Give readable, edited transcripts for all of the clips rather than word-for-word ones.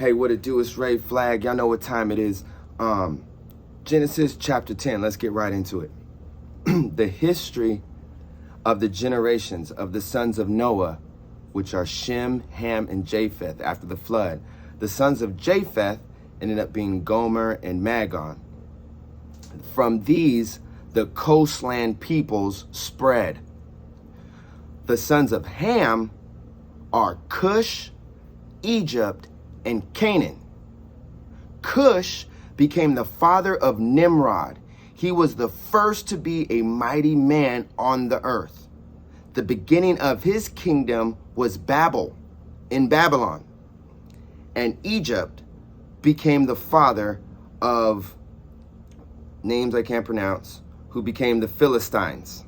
Hey, what it do? It's Ray Flag. Y'all know what time it is. Genesis chapter 10. Let's get right into it. The history of the generations of the sons of Noah, which are Shem, Ham, and Japheth after the flood. The sons of Japheth ended up being Gomer and Magog. From these, the coastland peoples spread. The sons of Ham are Cush, Egypt, and Canaan. Cush became the father of Nimrod. He was the first to be a mighty man on the earth. The beginning of his kingdom was Babel in Babylon. And Egypt became the father of names I can't pronounce, who became the Philistines.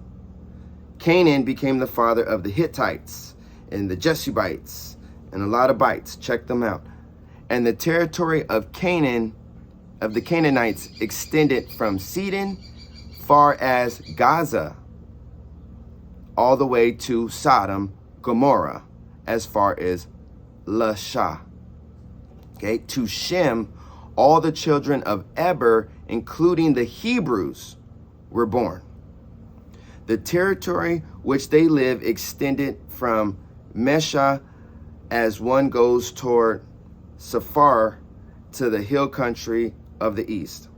Canaan became the father of the Hittites and the Jebusites and a lot of bites. Check them out. And the territory of Canaan, of the Canaanites, extended from Sidon, far as Gaza, all the way to Sodom, Gomorrah, as far as Lasha. Okay, to Shem, all the children of Eber, including the Hebrews, were born. The territory which they live extended from Mesha as one goes toward Sephar to the hill country of the east.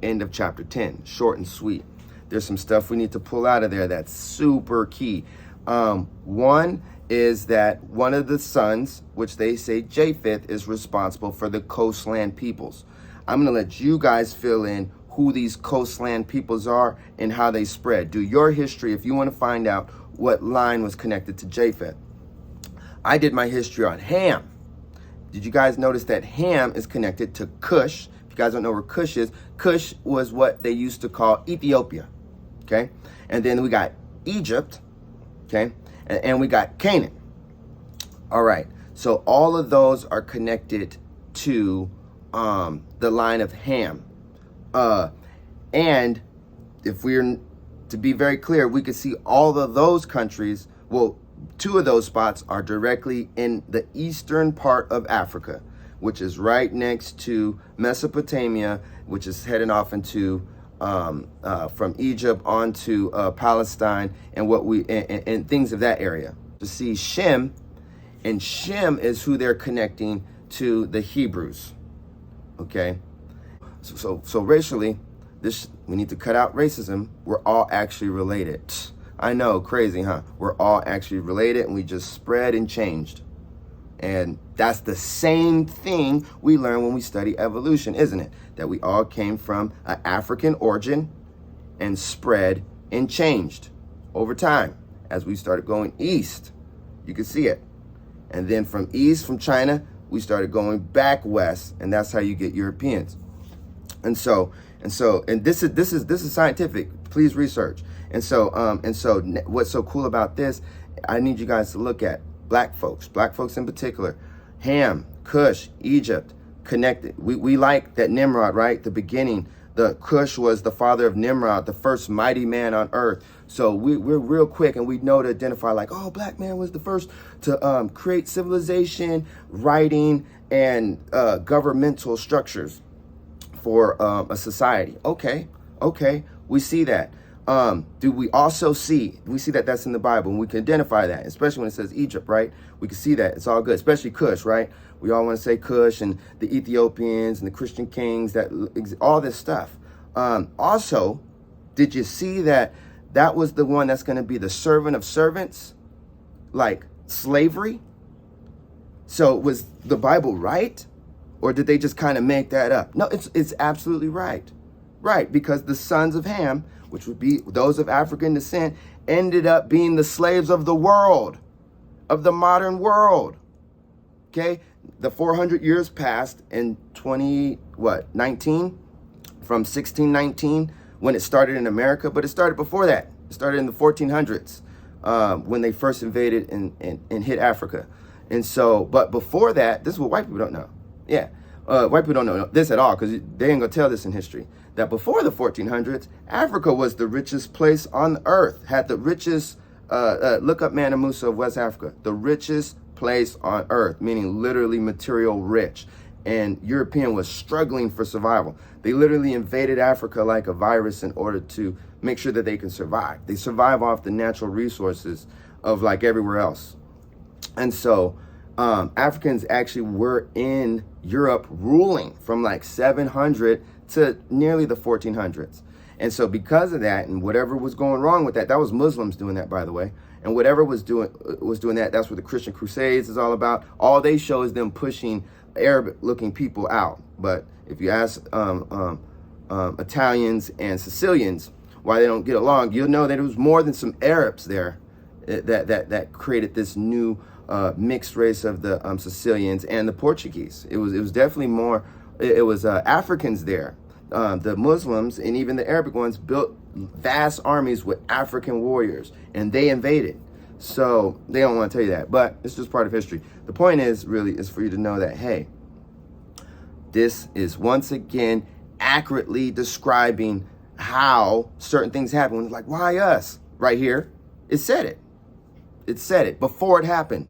End of chapter 10. Short and sweet. There's some stuff we need to pull out of there that's super key. One is that one of the sons, which they say Japheth, is responsible for the coastland peoples. I'm going to let you guys fill in who these coastland peoples are and how they spread. Do your history if you want to find out what line was connected to Japheth. I did my history on Ham. Did you guys notice that Ham is connected to Cush? If you guys don't know where Cush is, Cush was what they used to call Ethiopia, okay? And then we got Egypt, okay? And we got Canaan. All right, so all of those are connected to the line of Ham. And if we're to be very clear, we could see all of those countries, well, two of those spots are directly in the eastern part of Africa, which is right next to Mesopotamia, which is heading off into from Egypt onto Palestine and and things of that area. To see Shem, and Shem is who they're connecting to the Hebrews. Okay, so racially, we need to cut out racism. We're all actually related. I know, crazy, huh? We're all actually related, and we just spread and changed. And that's the same thing we learn when we study evolution, isn't it? That we all came from an African origin and spread and changed over time as we started going east. You can see it. And then from east, from China, we started going back west, and that's how you get Europeans. And this is scientific. Please research. And so what's so cool about this, I need you guys to look at black folks in particular, Ham, Cush, Egypt, connected. We like that Nimrod, right? The beginning, the Cush was the father of Nimrod, the first mighty man on earth. So we're real quick, and we know to identify like, oh, black man was the first to create civilization, writing, and governmental structures for a society. Okay, we see that. Do we also see that that's in the Bible, and we can identify that, especially when it says Egypt, right? We can see that it's all good, especially Cush, right? We all want to say Cush and the Ethiopians and the Christian kings, that all this stuff. Also, did you see that was the one that's going to be the servant of servants, like slavery? So was the Bible right? Or did they just kind of make that up? No, it's absolutely right. Right, because the sons of Ham, which would be those of African descent, ended up being the slaves of the world, of the modern world. Okay, the 400 years passed in 19, from 1619, when it started in America, but it started before that. It started in the 1400s, when they first invaded and hit Africa. And so, but before that, this is what white people don't know. Yeah, white people don't know this at all, because they ain't gonna tell this in history. That before the 1400s, Africa was the richest place on earth, had the richest, look up Mansa Musa of West Africa, the richest place on earth, meaning literally material rich. And European was struggling for survival. They literally invaded Africa like a virus in order to make sure that they can survive. They survive off the natural resources of like everywhere else. And so Africans actually were in Europe ruling from like 700 to nearly the 1400s. And so because of that, and whatever was going wrong with that, that was Muslims doing that, by the way. And whatever was doing that, that's what the Christian Crusades is all about. All they show is them pushing Arabic-looking people out. But if you ask Italians and Sicilians why they don't get along, you'll know that it was more than some Arabs there that created this new mixed race of the Sicilians and the Portuguese. It was definitely more. It was Africans there. The Muslims and even the Arabic ones built vast armies with African warriors, and they invaded. So they don't want to tell you that, but it's just part of history. The point is for you to know that, hey, this is once again accurately describing how certain things happen. Like, why us? Right here, it said it. It said it before it happened.